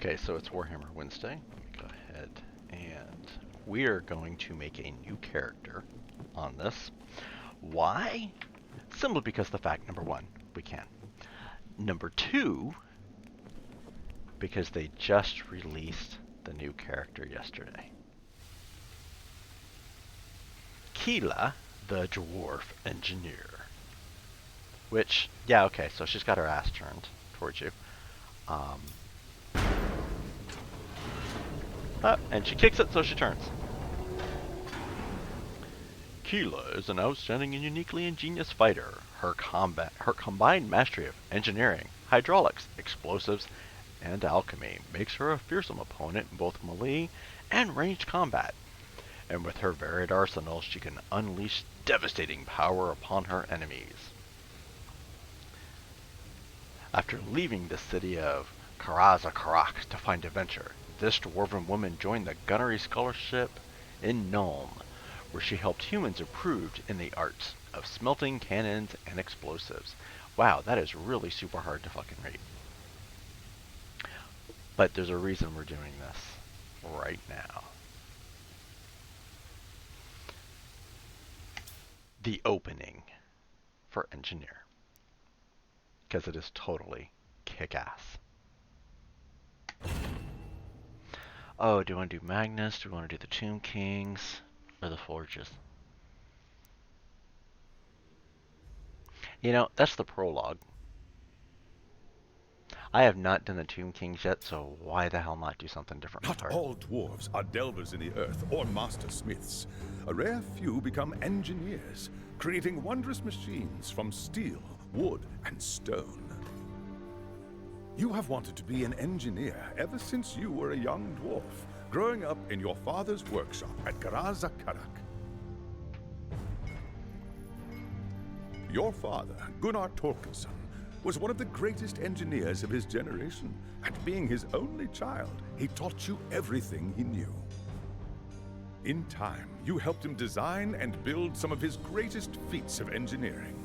Okay, so it's Warhammer Wednesday. Go ahead and we are going to make a new character on this. Why? Simply because the fact, number one, we can. Number two, because they just released the new character yesterday. Keela, the Dwarf Engineer. Which, yeah, okay, so she's got her ass turned towards you. And she kicks it, so she turns. Keela is an outstanding and uniquely ingenious fighter. Her combined mastery of engineering, hydraulics, explosives, and alchemy makes her a fearsome opponent in both melee and ranged combat. And with her varied arsenal, she can unleash devastating power upon her enemies. After leaving the city of Karazakarak to find adventure, this dwarven woman joined the gunnery scholarship in Nuln, where she helped humans improved in the arts of smelting cannons and explosives. Wow, that is really super hard to fucking read. But there's a reason we're doing this right now. The opening for Engineer. Because it is totally kick-ass. Oh, do we want to do Magnus? Do we want to do the Tomb Kings? Or the Forges? You know, that's the prologue. I have not done the Tomb Kings yet, so why the hell not do something different? Not all dwarves are delvers in the earth or master smiths. A rare few become engineers, creating wondrous machines from steel, wood, and stone. You have wanted to be an engineer ever since you were a young dwarf, growing up in your father's workshop at Karazakarak. Your father, Gunnar Torkelsson, was one of the greatest engineers of his generation, and being his only child, he taught you everything he knew. In time, you helped him design and build some of his greatest feats of engineering.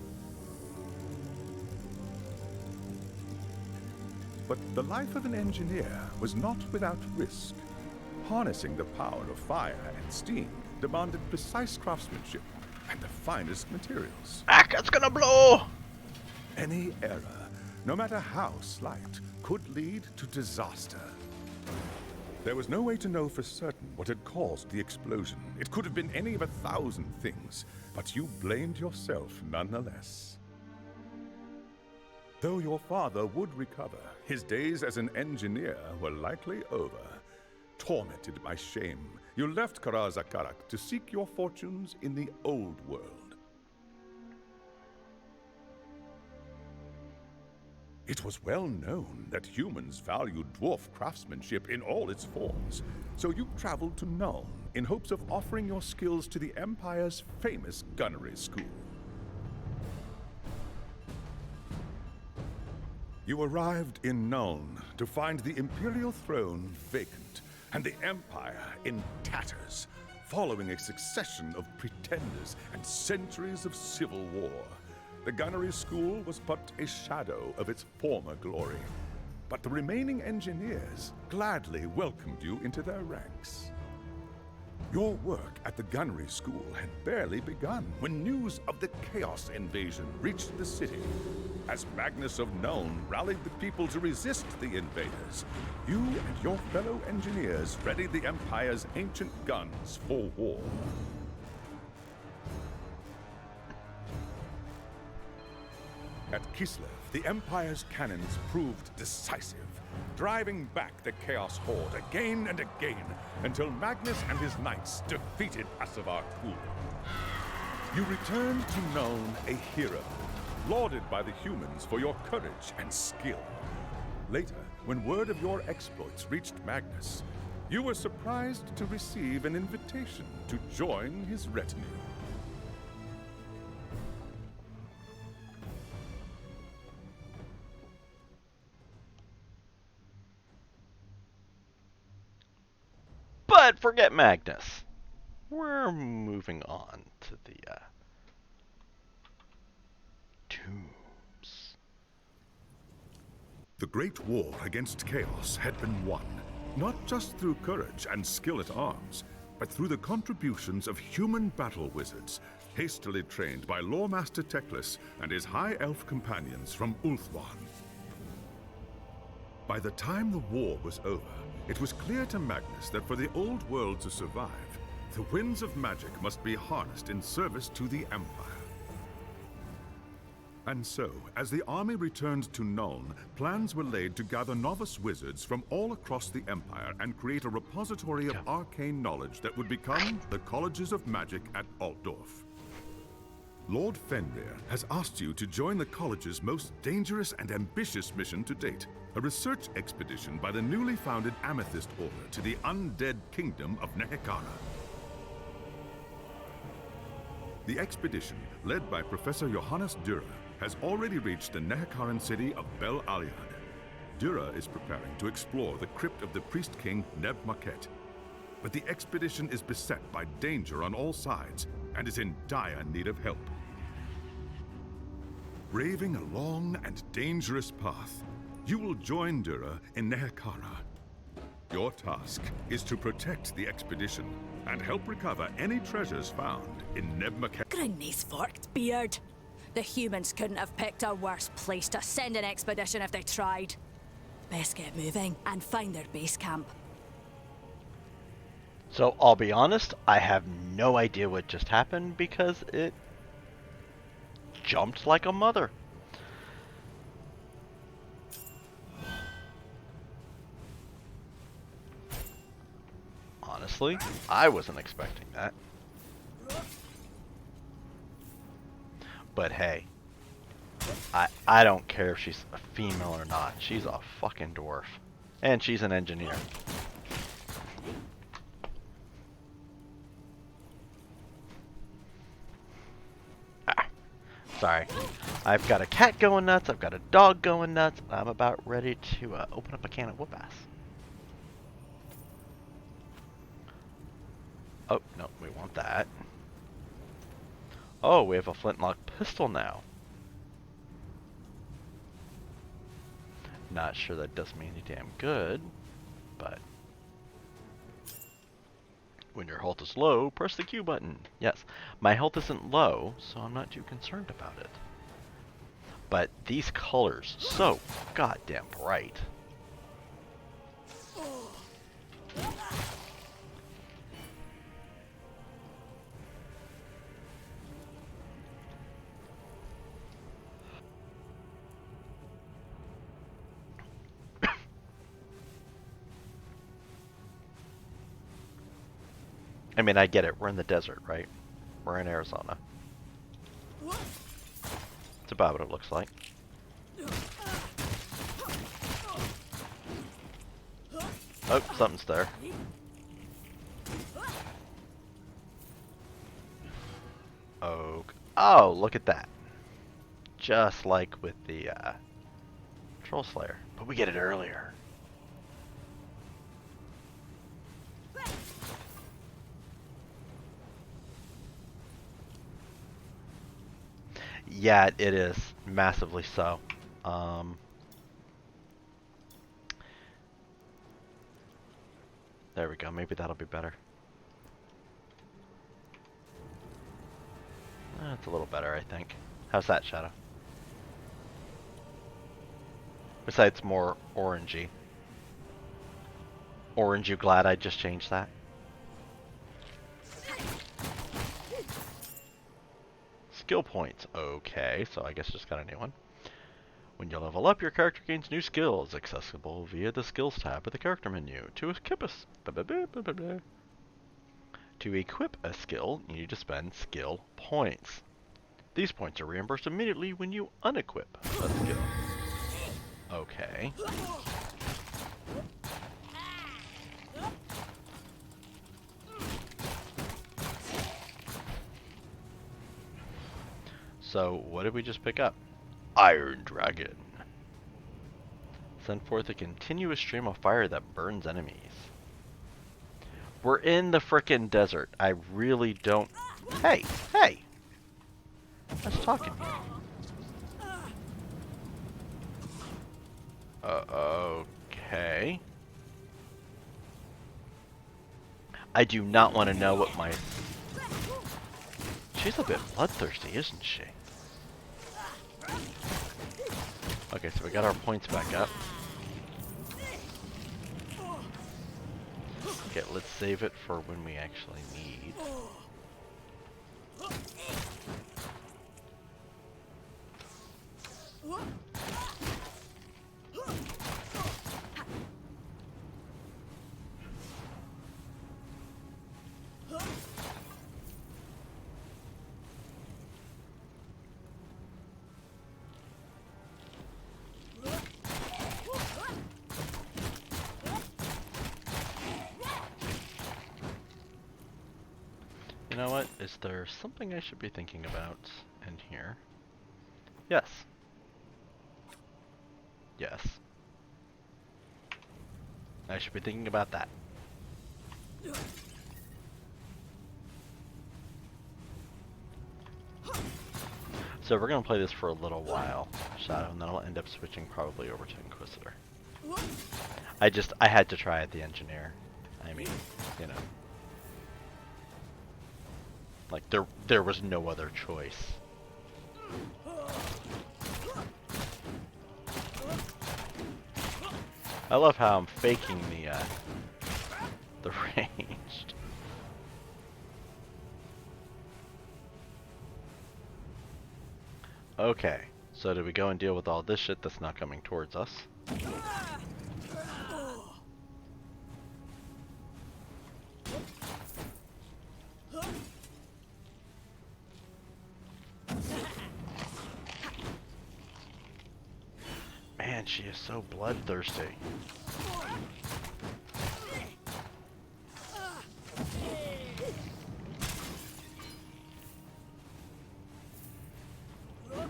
But the life of an engineer was not without risk. Harnessing the power of fire and steam demanded precise craftsmanship and the finest materials. It's gonna blow! Any error, no matter how slight, could lead to disaster. There was no way to know for certain what had caused the explosion. It could have been any of 1,000 things, but you blamed yourself nonetheless. Though your father would recover, his days as an engineer were likely over. Tormented by shame, you left Karazakarak to seek your fortunes in the old world. It was well known that humans valued dwarf craftsmanship in all its forms, so you traveled to Nuln in hopes of offering your skills to the Empire's famous gunnery school. You arrived in Nuln to find the Imperial throne vacant and the Empire in tatters, following a succession of pretenders and centuries of civil war. The gunnery school was but a shadow of its former glory, but the remaining engineers gladly welcomed you into their ranks. Your work at the gunnery school had barely begun when news of the Chaos invasion reached the city. As Magnus of Nuln rallied the people to resist the invaders, you and your fellow engineers readied the Empire's ancient guns for war. At Kislev, the Empire's cannons proved decisive, driving back the Chaos Horde again and again until Magnus and his knights defeated Asavar Kul. You returned to Nuln a hero, lauded by the humans for your courage and skill. Later, when word of your exploits reached Magnus, you were surprised to receive an invitation to join his retinue. But forget Magnus. We're moving on to the tombs. The Great War against Chaos had been won, not just through courage and skill at arms, but through the contributions of human battle wizards, hastily trained by Loremaster Teclis and his High Elf companions from Ulthuan. By the time the war was over, it was clear to Magnus that for the old world to survive, the winds of magic must be harnessed in service to the Empire. And so, as the army returned to Nuln, plans were laid to gather novice wizards from all across the Empire and create a repository of arcane knowledge that would become the Colleges of Magic at Altdorf. Lord Fenrir has asked you to join the College's most dangerous and ambitious mission to date, a research expedition by the newly founded Amethyst Order to the undead kingdom of Nehekara. The expedition, led by Professor Johannes Dürer, has already reached the Nehekaran city of Bel Aliad. Dürer is preparing to explore the crypt of the priest king Neb Maket. But the expedition is beset by danger on all sides and is in dire need of help. Braving a long and dangerous path, you will join Dürer in Nehekara. Your task is to protect the expedition and help recover any treasures found in Neb Maket. Grinny's forked beard. The humans couldn't have picked a worse place to send an expedition if they tried. Best get moving and find their base camp. So I'll be honest, I have no idea what just happened because it jumped like a mother. Honestly, I wasn't expecting that. But hey, I don't care if she's a female or not. She's a fucking dwarf. And she's an engineer. Sorry. I've got a cat going nuts, I've got a dog going nuts. I'm about ready to open up a can of whoop-ass. Oh, no, we want that. Oh, we have a flintlock pistol now. Not sure that does me any damn good, but when your health is low, press the Q button. Yes, my health isn't low, so I'm not too concerned about it. But these colors, so goddamn bright. I mean, I get it. We're in the desert, right? We're in Arizona. It's about what it looks like. Oh, something's there. Oh, look at that. Just like with the Troll Slayer. But we get it earlier. Yeah, it is. Massively so. There we go. Maybe that'll be better. That's a little better, I think. How's that, Shadow? Besides more orangey. Orange, you glad I just changed that? Skill points. Okay, so I guess just got a new one. When you level up, your character gains new skills, accessible via the Skills tab of the character menu. To equip a skill, you need to spend skill points. These points are reimbursed immediately when you unequip a skill. Okay. So, what did we just pick up? Iron Dragon. Send forth a continuous stream of fire that burns enemies. We're in the frickin' desert. I really don't... Hey! Hey! I was talking to you. Okay. I do not want to know what my... She's a bit bloodthirsty, isn't she? Okay, so we got our points back up. Okay, let's save it for when we actually need. You know what? Is there something I should be thinking about in here? Yes. Yes. I should be thinking about that. So we're going to play this for a little while, Shadow, and then I'll end up switching probably over to Inquisitor. I had to try it, the Engineer. I mean, you know. Like, there was no other choice. I love how I'm faking the ranged. Okay, so do we go and deal with all this shit that's not coming towards us? Man, she is so bloodthirsty.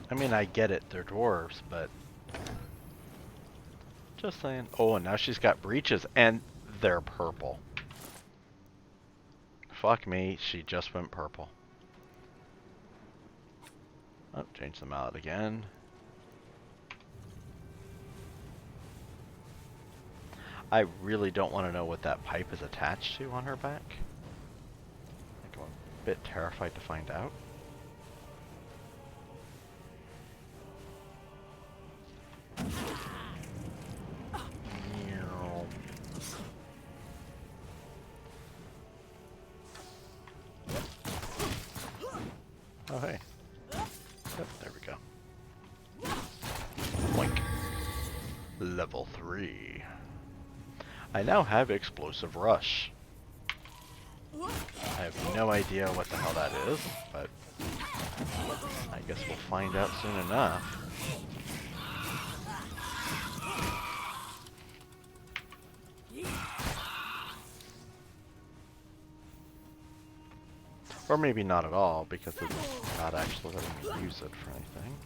I mean, I get it, they're dwarves, but... Just saying. Oh, and now she's got breeches, and they're purple. Fuck me, she just went purple. Oh, change the mallet again. I really don't want to know what that pipe is attached to on her back. Like, I'm a bit terrified to find out. Oh, hey. Yep, there we go. Boink. Level 3. I now have Explosive Rush. I have no idea what the hell that is, but I guess we'll find out soon enough. Or maybe not at all, because it's not actually letting me use it for anything.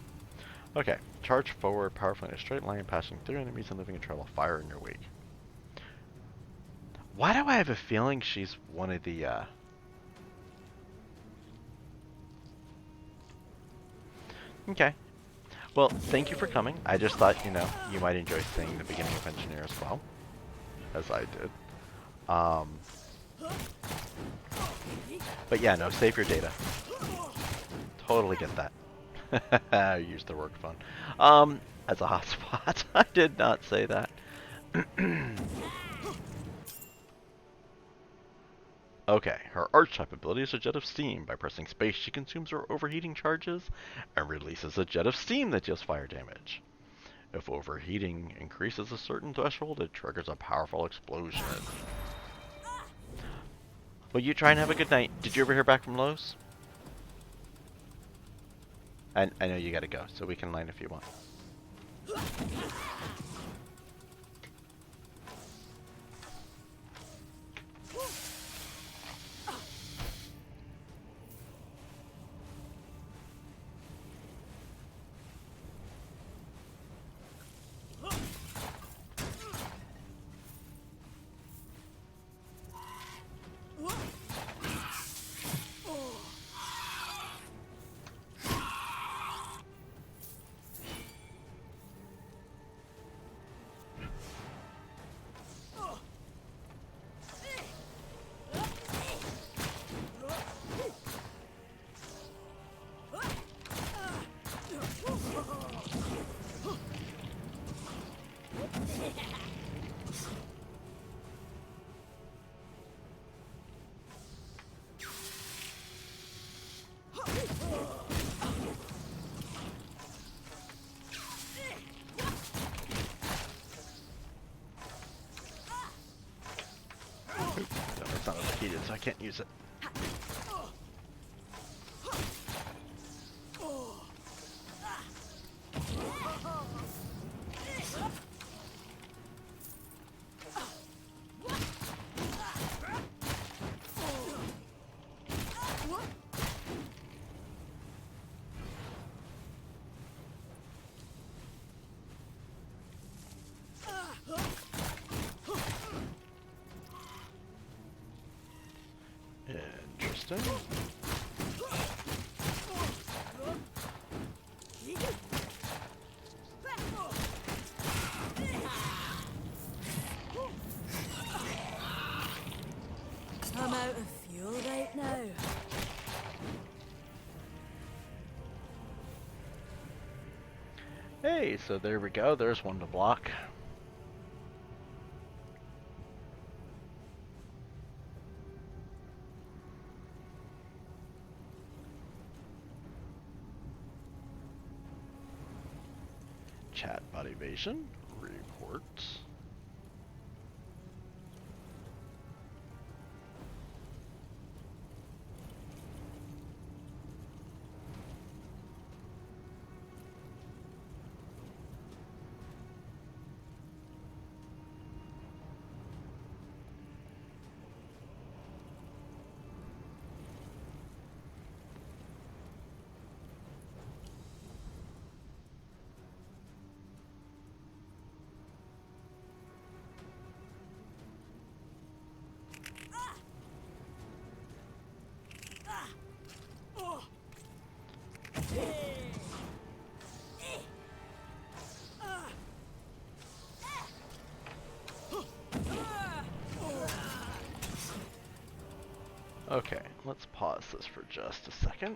Okay, charge forward, powerful in a straight line, passing through enemies and living in trouble. Fire in your wake. Why do I have a feeling she's one of the, Okay. Well, thank you for coming. I just thought, you know, you might enjoy seeing the beginning of Engineer as well. As I did. But yeah, no, save your data. Totally get that. Use the work phone. As a hotspot. I did not say that. Okay, her archetype ability is a jet of steam. By pressing space, she consumes her overheating charges and releases a jet of steam that deals fire damage. If overheating increases a certain threshold, it triggers a powerful explosion. Well, you try and have a good night. Did you ever hear back from Lowe's? I know you gotta go, so we can line if you want. No, it's not overheated, so I can't use it. Interesting. I'm out of fuel right now. Hey, so there we go. There's one to block. Chat bot evasion. Reports. Okay, let's pause this for just a second.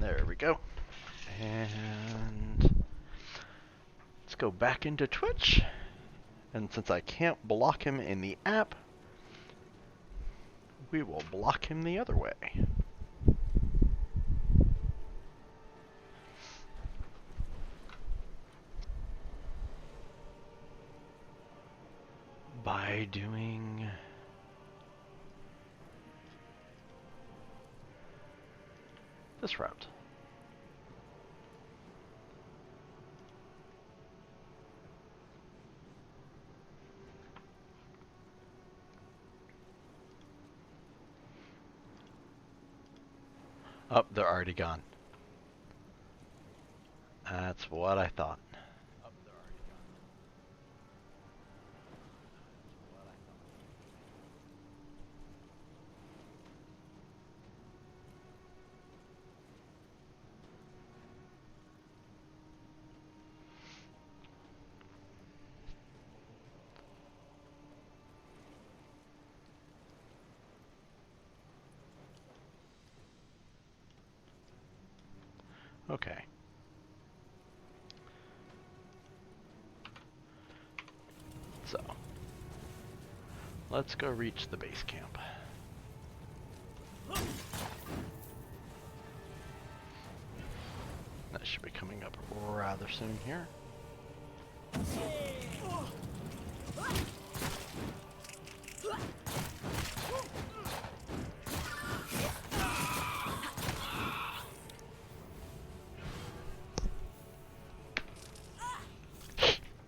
There we go. And let's go back into Twitch. And since I can't block him in the app, we will block him the other way. By doing this route. Oh, they're already gone. That's what I thought. Okay. So, let's go reach the base camp. That should be coming up rather soon here.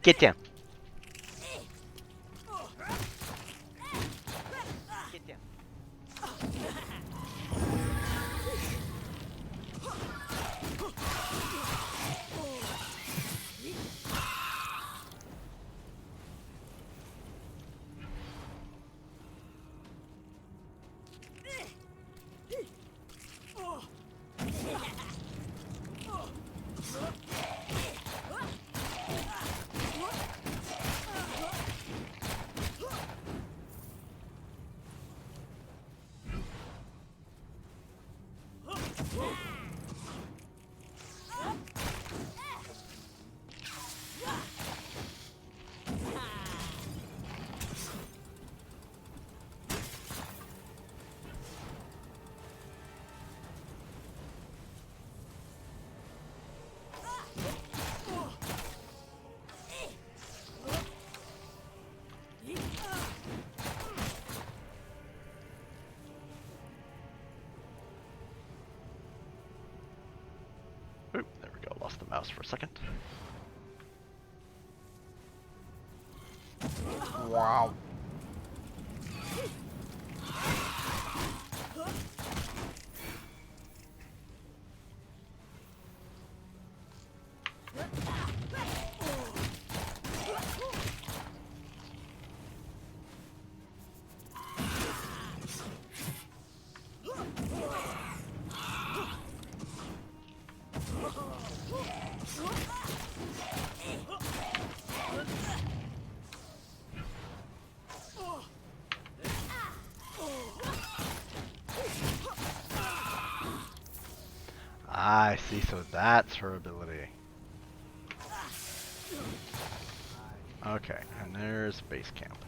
Get down. Get down. lost the mouse for a second. Wow. I see, so that's her ability. Okay, and there's base camp.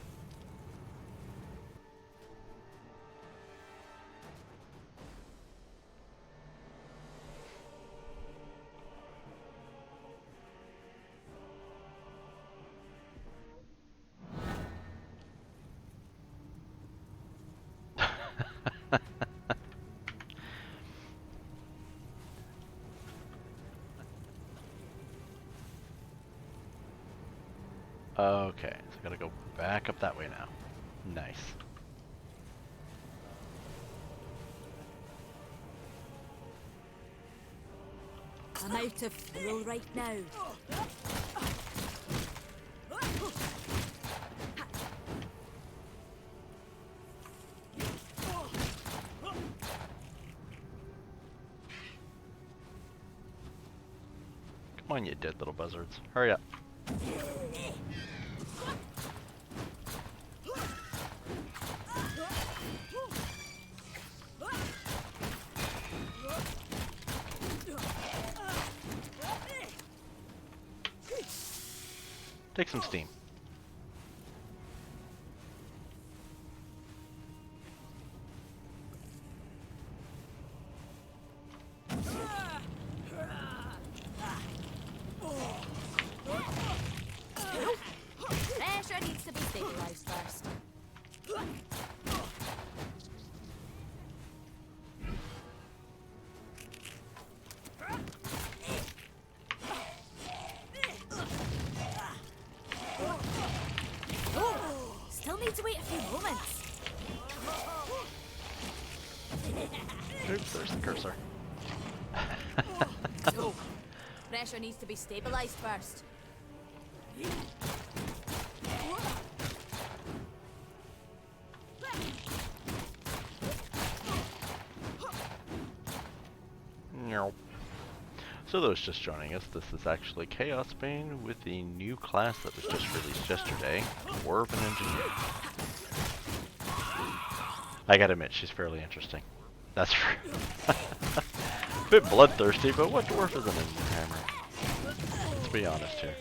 Okay, so I gotta go back up that way now. Nice. I'm out of fuel right now. Come on, you dead little buzzards. Hurry up. Take some steam. Pressure needs to be stabilized first. Still need to wait a few moments. Oops, there's the cursor. So, pressure needs to be stabilized first. No. So those just joining us, this is actually ChaosBane with the new class that was just released yesterday, Dwarf Engineer. I gotta admit, she's fairly interesting. That's true. A bit bloodthirsty, but what dwarf isn't in Warhammer? Let's be honest here.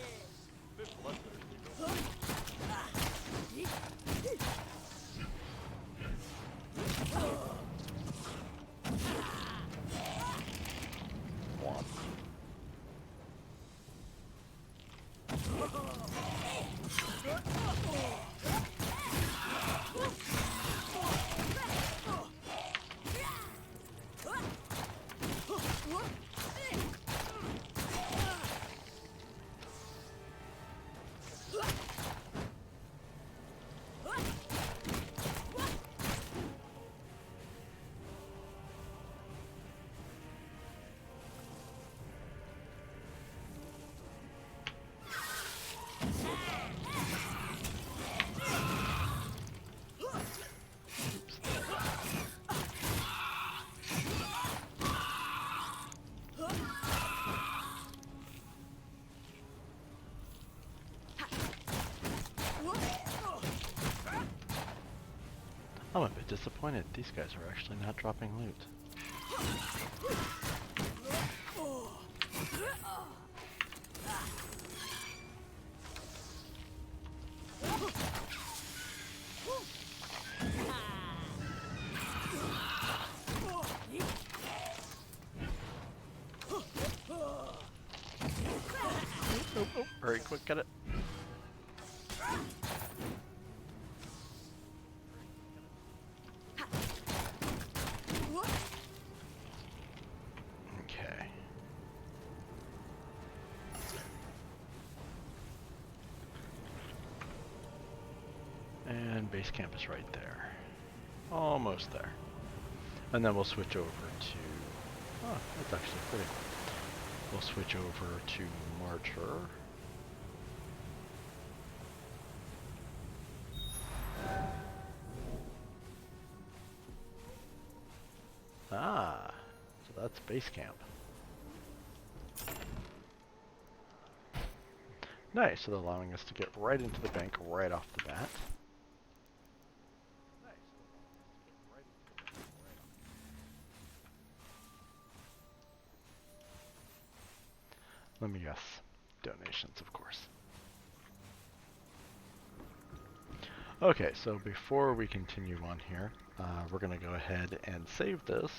I'm a bit disappointed. These guys are actually not dropping loot. Oh, hurry, quick, get it. Okay. and base camp is right there. Almost there. And then we'll switch over to... Oh, that's actually pretty. We'll switch over to Marcher. Ah, so that's base camp. Nice, so they're allowing us to get right into the bank right off the bat. Let me guess. Donations, of course. Okay, so before we continue on here, we're going to go ahead and save this.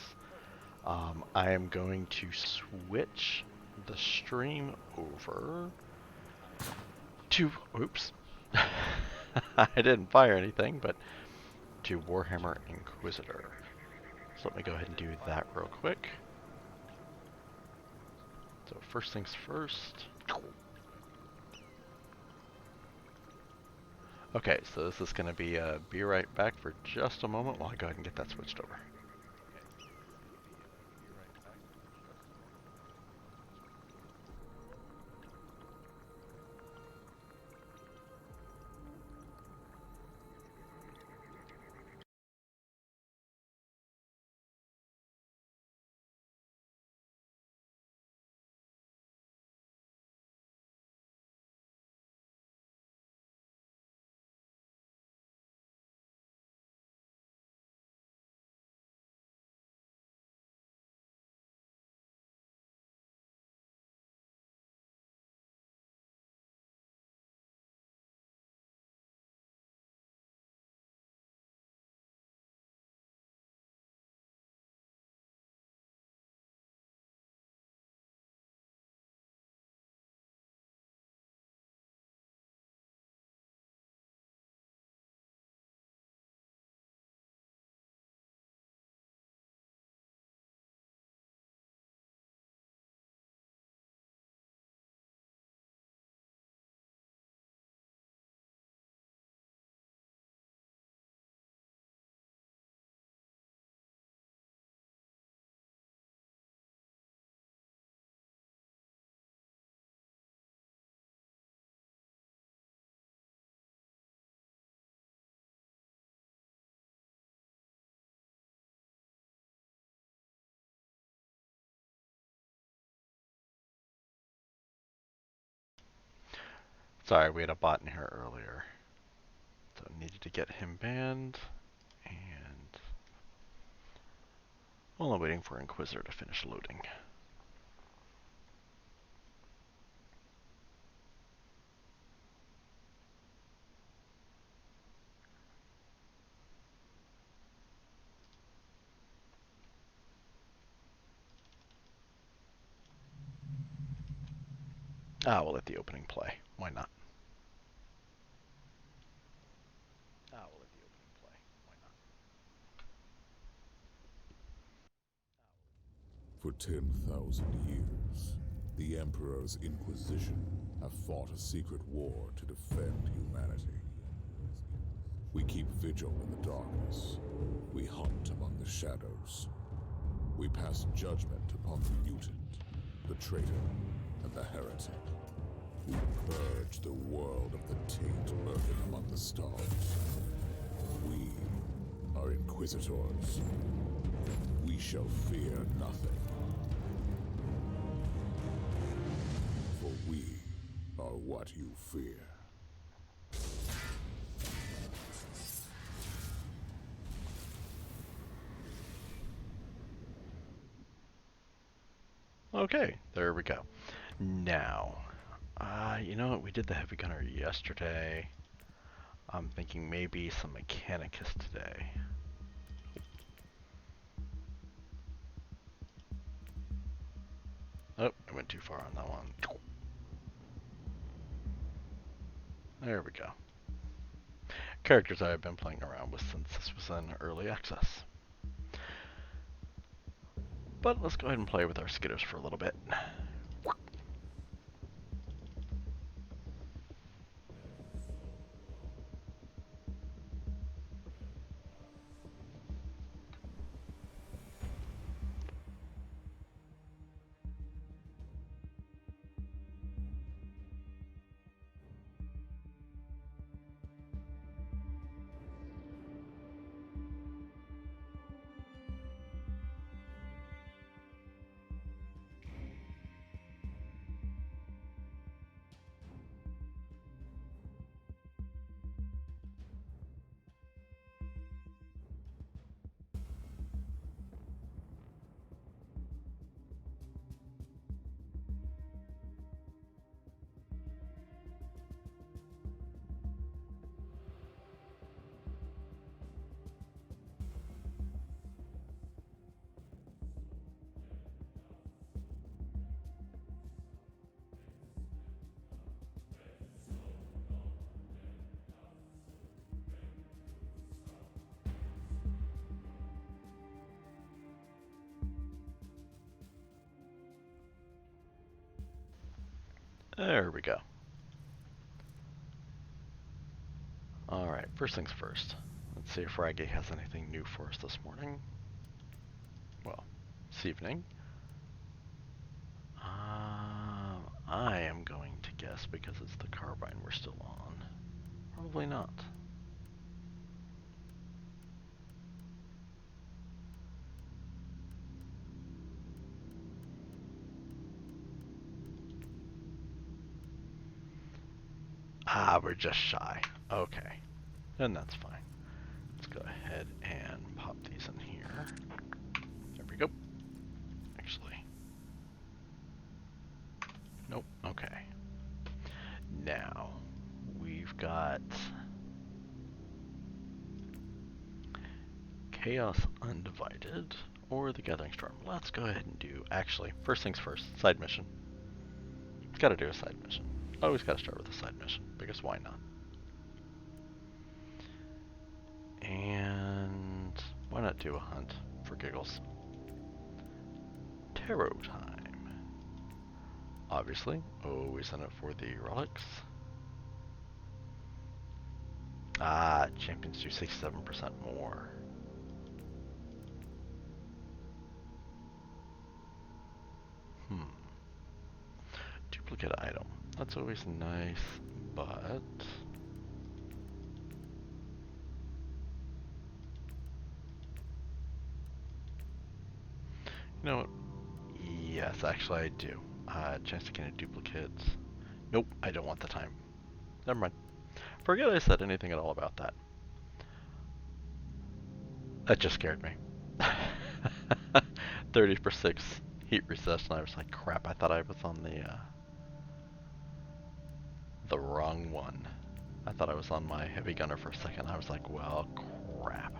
I am going to switch the stream over to... Oops. I didn't fire anything, but to Warhammer Inquisitor. So let me go ahead and do that real quick. So first things first. Okay, so this is going to be right back for just a moment while I go ahead and get that switched over. Sorry, we had a bot in here earlier. So needed to get him banned, and while I'm waiting for Inquisitor to finish loading. Ah, we'll let the opening play. Why not? Ah, we'll let the opening play. Why not? For 10,000 years, the Emperor's Inquisition have fought a secret war to defend humanity. We keep vigil in the darkness. We hunt among the shadows. We pass judgment upon the mutant, the traitor, and the heretic. We purge the world of the taint lurking among the stars. We are Inquisitors. We shall fear nothing. For we are what you fear. Okay, there we go. Now, you know what? We did the Heavy Gunner yesterday. I'm thinking maybe some Mechanicus today. Oh, I went too far on that one. There we go. Characters I've been playing around with since this was in early access. But let's go ahead and play with our skitters for a little bit. There we go. Alright, first things first. Let's see if Raggy has anything new for us this morning. Well, this evening. I am going to guess, because it's the carbine we're still on. Probably not. We're just shy. Okay. Then that's fine. Let's go ahead and pop these in here. There we go. Actually. Nope. Okay. Now, we've got Chaos Undivided or the Gathering Storm. Let's go ahead and do, actually, first things first, side mission. Gotta do a side mission. Always gotta start with a side mission, because why not? And why not do a hunt for giggles? Tarot time. Obviously, always in it for the relics. Champions do 67% more. Duplicate item. That's always nice, but... You know what? Yes, actually I do. Chance to gain a duplicate. Nope, I don't want the time. Never mind. Forget I said anything at all about that. That just scared me. 30 for 6 heat resist, and I was like, crap, I thought I was on the wrong one. I thought I was on my heavy gunner for a second. I was like, well, crap.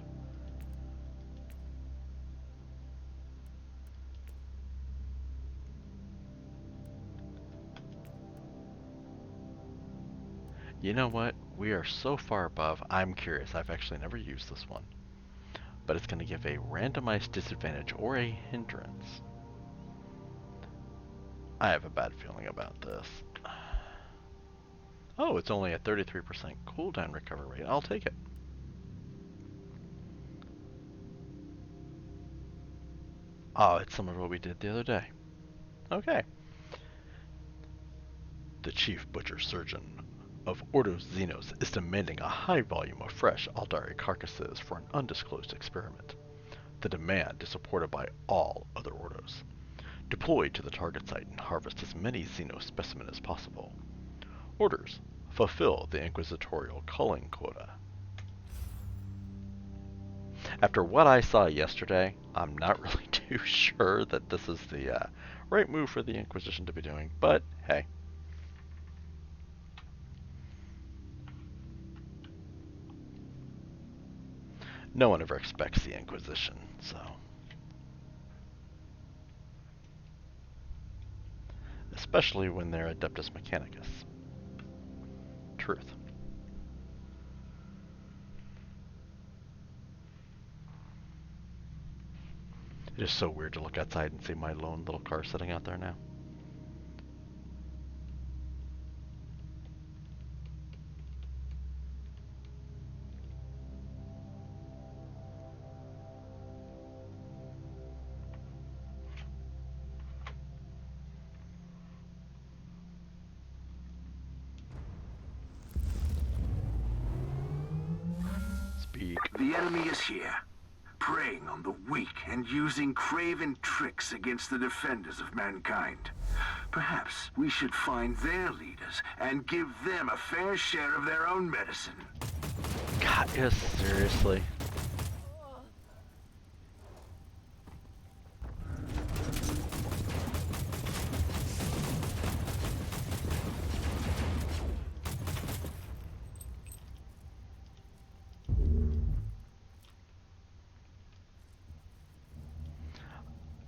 You know what? We are so far above. I'm curious. I've actually never used this one. But it's going to give a randomized disadvantage or a hindrance. I have a bad feeling about this. Oh, it's only a 33% cooldown recovery rate. I'll take it. Oh, it's similar to what we did the other day. Okay. The Chief Butcher Surgeon of Ordo Xenos is demanding a high volume of fresh Aldari carcasses for an undisclosed experiment. The demand is supported by all other Ordos. Deploy to the target site and harvest as many Xeno specimens as possible. Orders: fulfill the Inquisitorial culling quota. After what I saw yesterday, I'm not really too sure that this is the right move for the Inquisition to be doing, but hey. No one ever expects the Inquisition, so... Especially when they're Adeptus Mechanicus. Truth. It is so weird to look outside and see my lone little car sitting out there now. Speak. The enemy is here, preying on the weak and using craven tricks against the defenders of mankind. Perhaps we should find their leaders and give them a fair share of their own medicine. God, yes, seriously.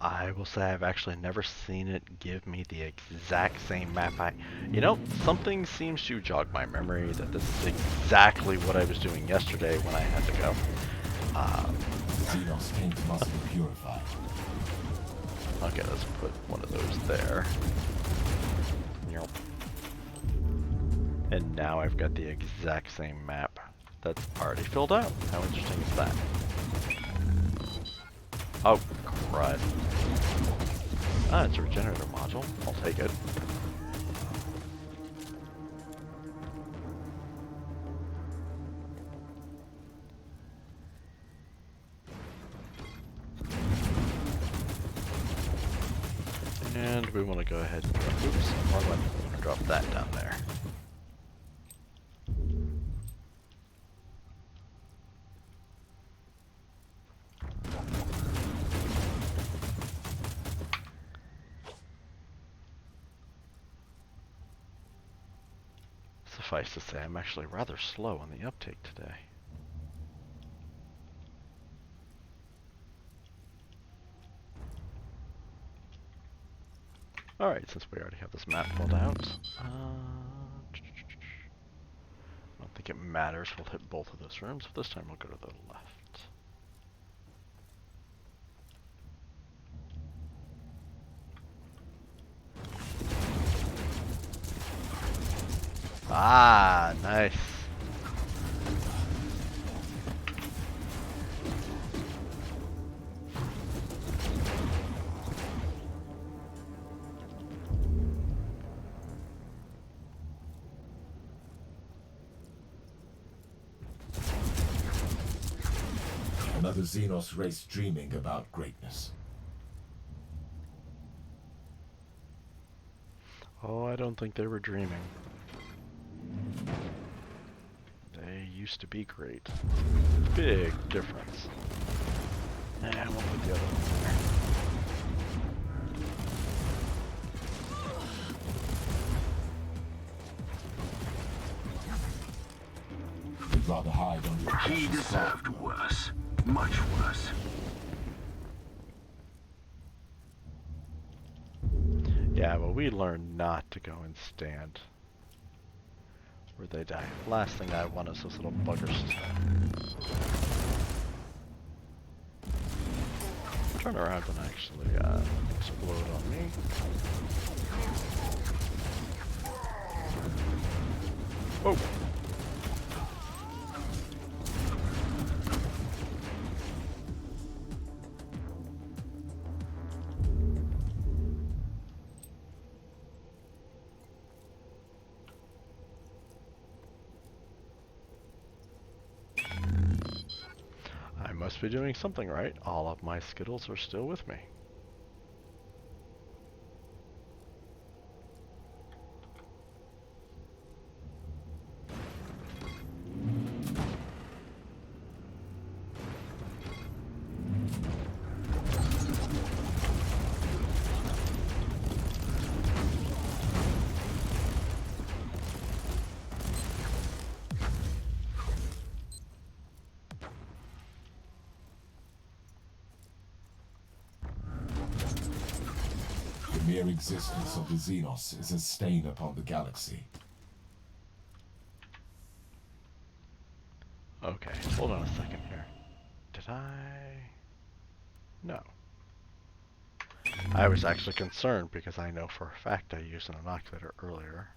I will say I've actually never seen it give me the exact same map. You know, something seems to jog my memory that this is exactly what I was doing yesterday when I had to go. Xenos tank must be purified. Okay, let's put one of those there. And now I've got the exact same map that's already filled out. How interesting is that? Oh, crud. Ah, it's a regenerator module. I'll take it. And we want to go ahead and drop, oops, wrong one. We want to drop that down there. Suffice to say, I'm actually rather slow on the uptake today. Alright, since we already have this map filled out, I don't think it matters. We'll hit both of those rooms. This time we'll go to the left. Ah, nice. Another Xenos race dreaming about greatness. Oh, I don't think they were dreaming. They used to be great. Big difference. And we'll put the other one there. You'd rather hide on your He precious deserved cloth. worse. Much worse. Yeah, well, we learned not to go and stand where they die. Last thing I want is those little buggers to turn around and actually explode on me. Oh! I must be doing something right. All of my Skittles are still with me. The mere existence of the Xenos is a stain upon the galaxy. Okay, hold on a second here. Did I? No. I was actually concerned because I know for a fact I used an inoculator earlier.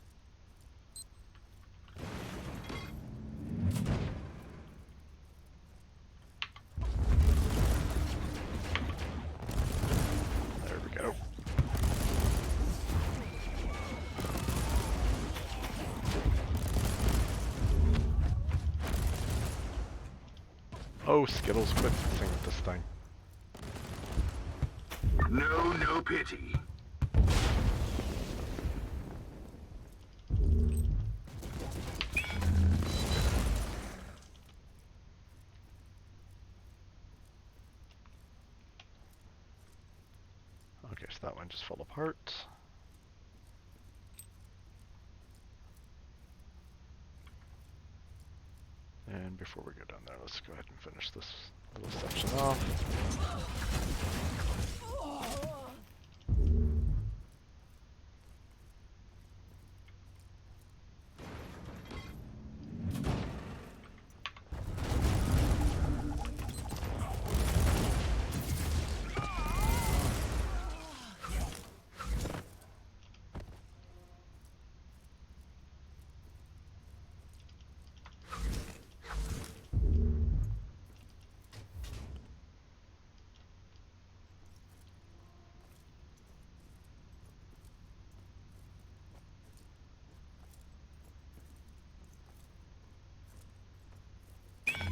There we go. Oh, Skittles, quit messing with this thing. No pity. Okay, so that one just fell apart. And before we go down there, let's go ahead and finish this little section off.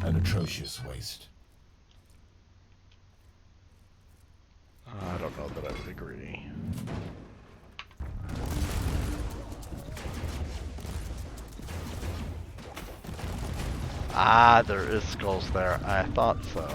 An atrocious waste. I don't know that I would agree. Ah, there is skulls there. I thought so.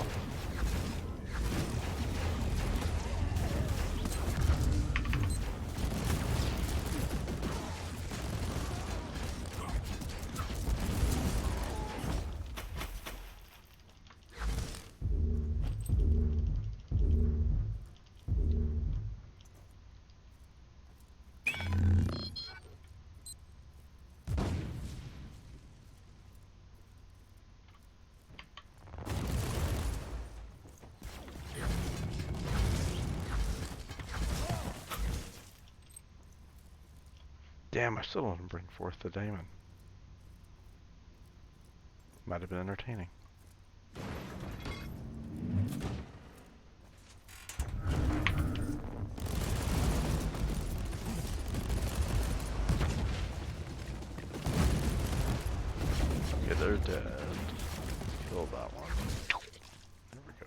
Damn, I still didn't bring forth the daemon. Might have been entertaining. Okay, they're dead. Kill that one. There we go.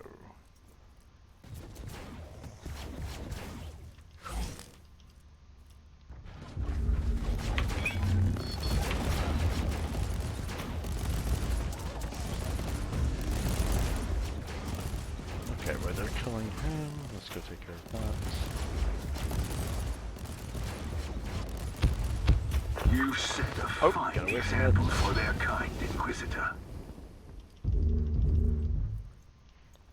Okay, while they're killing him, let's go take care of that. You set a Oh, fine got away from example it. for their kind, Inquisitor.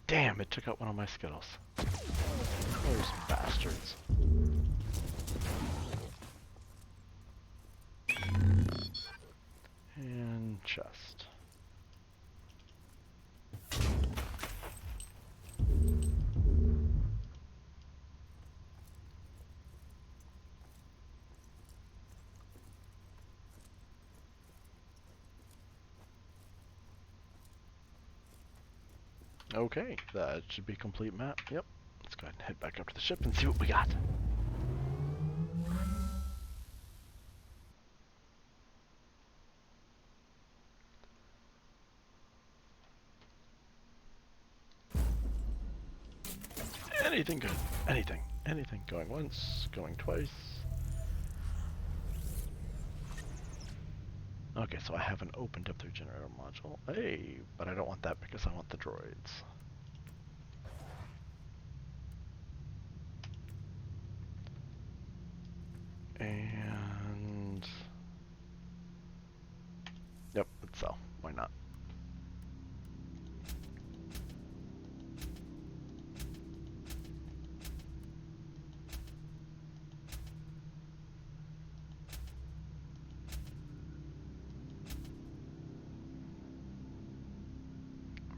Damn, it took out one of my Skittles. Those bastards. And chest. Okay, that should be a complete map. Yep. Let's go ahead and head back up to the ship and see what we got. Anything good. Anything. Anything. Going once, going twice. Okay, so I haven't opened up their generator module. Hey, but I don't want that because I want the droids. And... Yep, let's sell. Why not?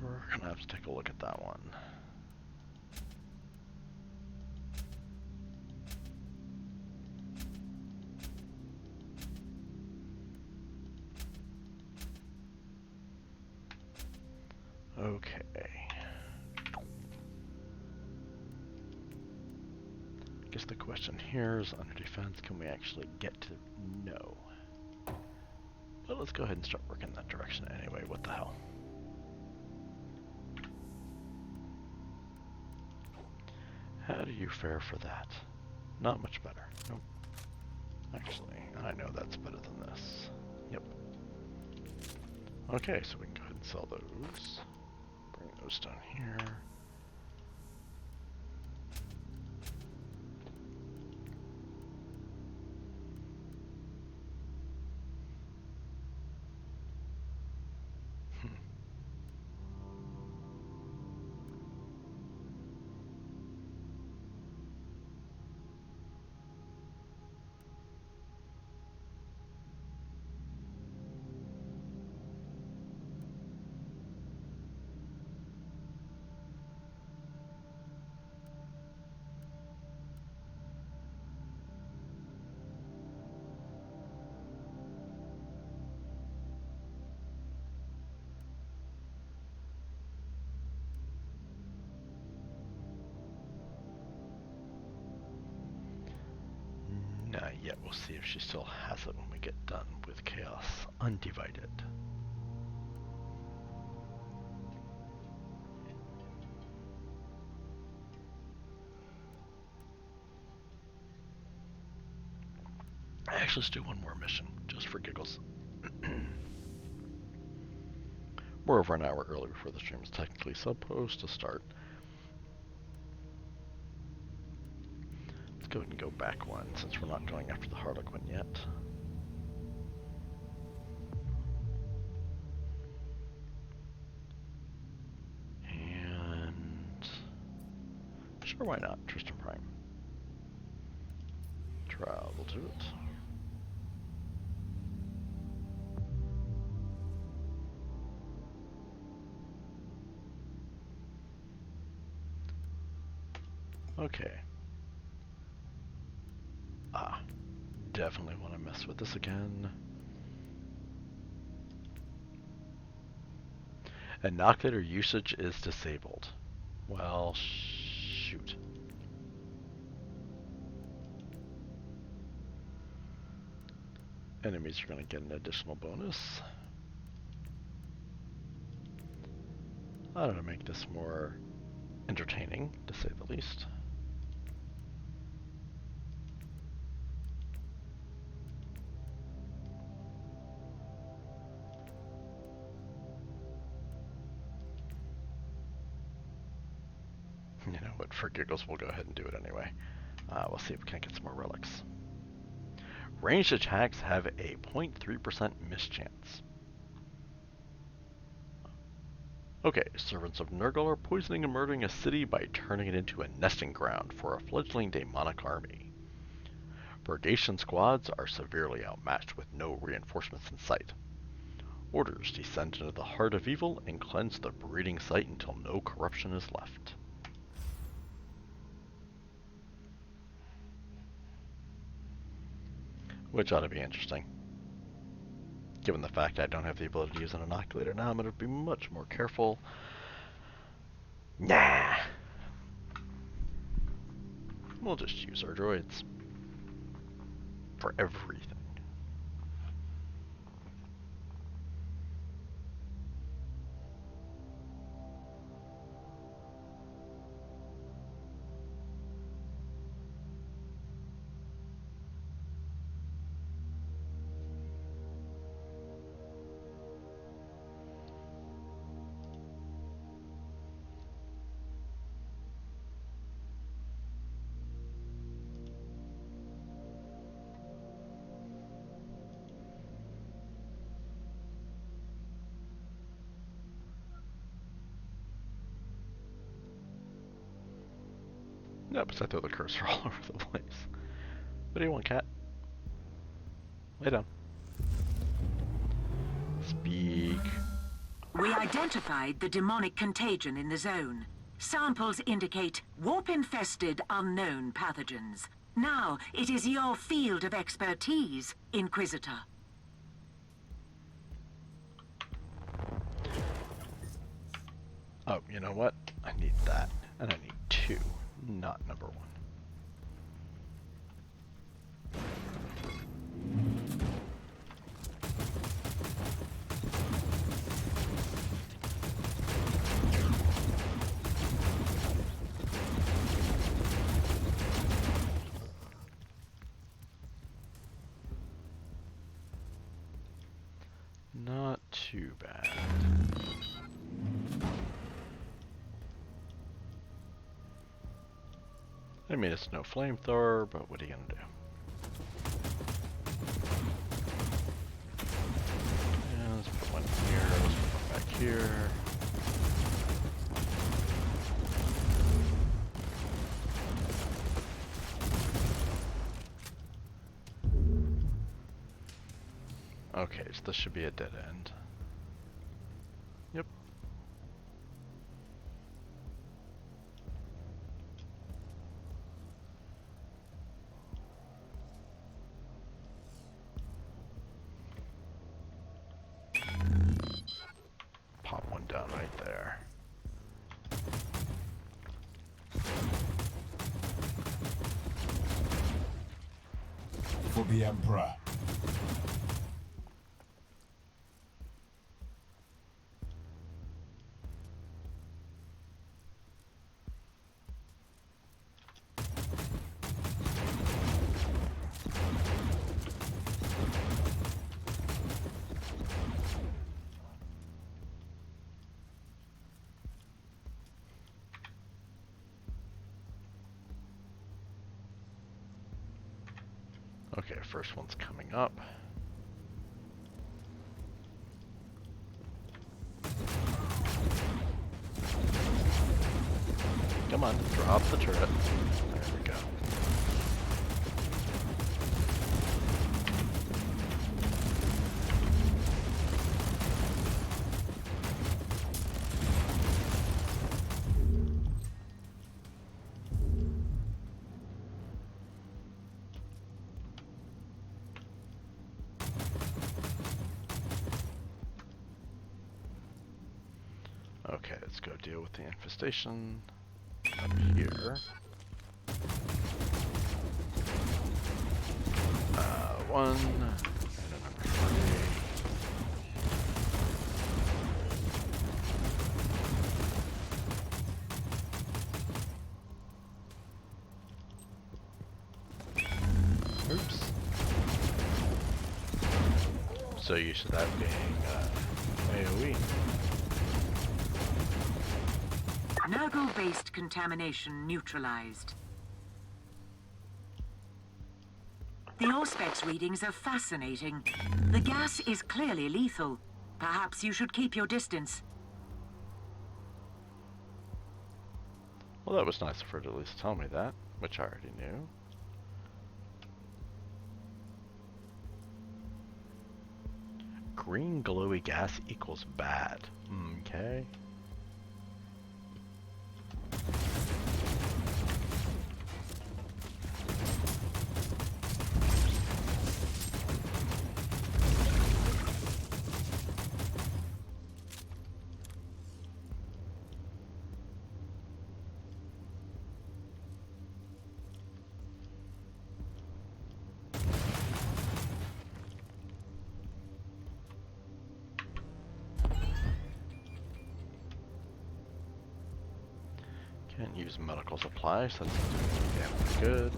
We're gonna have to take a look at that one. Okay. I guess the question here is, under defense, can we actually get to no? But let's go ahead and start working that direction anyway. What the hell? How do you fare for that? Not much better. Nope. Actually, I know that's better than this. Yep. Okay, so we can go ahead and sell those. Bring those down here. Not yet. We'll see if she still has it when we get done with Chaos Undivided. Actually, let's do one more mission, just for giggles. We're over an hour early before the stream is technically supposed to start. Let's go ahead and go back one, since we're not going after the Harlequin yet. And... sure, why not? Tristan Prime. Travel to it. Okay. Definitely want to mess with this again. Inoculator usage is disabled. Well, shoot. Enemies are going to get an additional bonus. I don't know, make this more entertaining, to say the least. You know what, for giggles, we'll go ahead and do it anyway. We'll see if we can't get some more relics. Ranged attacks have a 0.3% mischance. Okay, servants of Nurgle are poisoning and murdering a city by turning it into a nesting ground for a fledgling demonic army. Purgation squads are severely outmatched with no reinforcements in sight. Orders descend into the heart of evil and cleanse the breeding site until no corruption is left. Which ought to be interesting. Given the fact I don't have the ability to use an inoculator now, I'm going to be much more careful. Nah. We'll just use our droids. For everything. Nope, I throw the cursor all over the place. What do you want, cat? Lay down. Speak. We identified the demonic contagion in the zone. Samples indicate warp-infested unknown pathogens. Now, it is your field of expertise, Inquisitor. Oh, you know what? I need that. And I need two, not number one. Not too bad. I mean, it's no flamethrower, but what are you gonna do? Yeah, let's put one here, let's put one back here. Okay, so this should be a dead end. Yep. Pop one down right there. For the Emperor. Okay, first one's coming up. Come on, drop the turret. There we go. Okay, let's go deal with the infestation up here. One, and a number 3. Oops. So used to that being AoE. Nurgle-based contamination neutralized. The Auspex readings are fascinating. The gas is clearly lethal. Perhaps you should keep your distance. Well, that was nice of her to at least tell me that, which I already knew. Green glowy gas equals bad. Okay. Can't use medical supplies, that's damn good.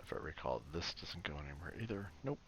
If I recall, this doesn't go anywhere either. Nope.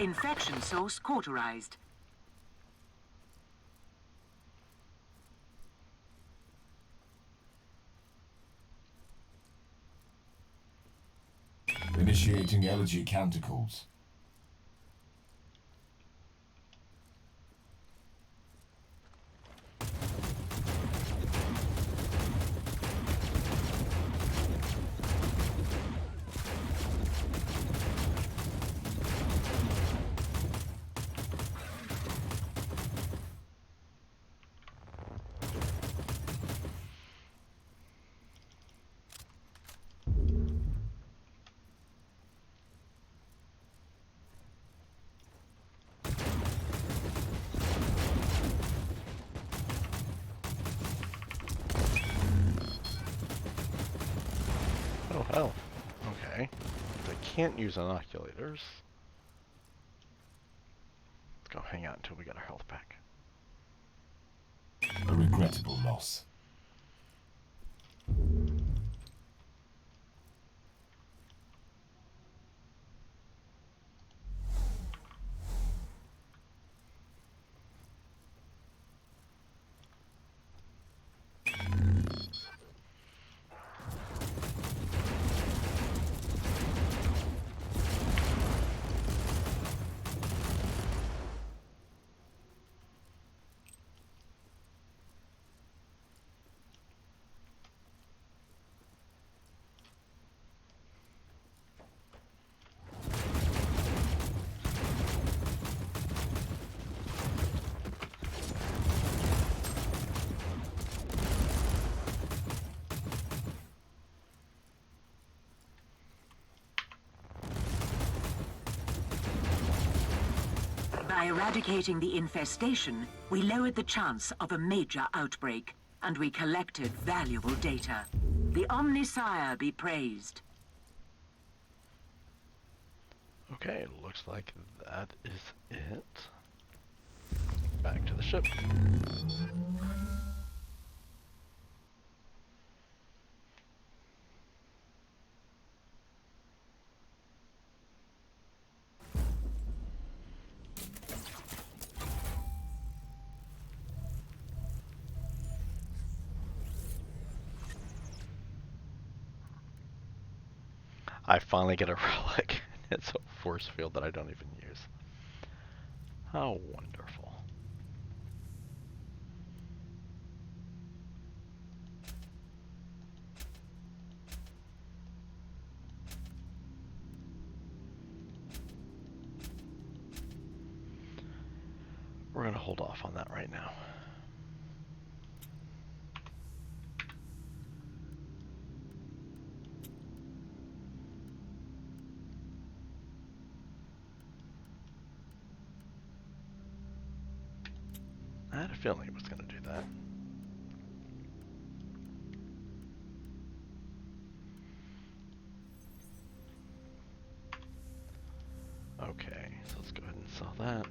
Infection source cauterized. Initiating elegy canticles. can't use inoculators. Let's go hang out until we get our health back. A regrettable loss. By eradicating the infestation, we lowered the chance of a major outbreak, and we collected valuable data. The Omnisire be praised. Okay, looks like that is it. Back to the ship. I finally get a relic. It's a force field that I don't even use. How wonderful. We're going to hold off on that right now. I had a feeling it was going to do that. Okay, so let's go ahead and sell that.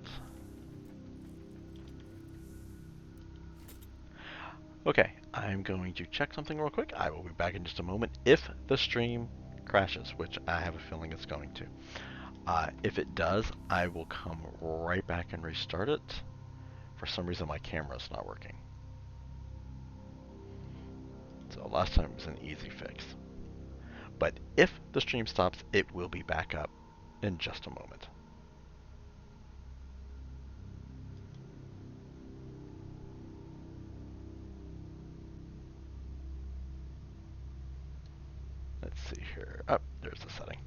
Okay, I'm going to check something real quick. I will be back in just a moment if the stream crashes, which I have a feeling it's going to. If it does, I will come right back and restart it. For some reason, my camera's not working. So last time it was an easy fix. But if the stream stops, it will be back up in just a moment. Let's see here. Oh, there's the setting.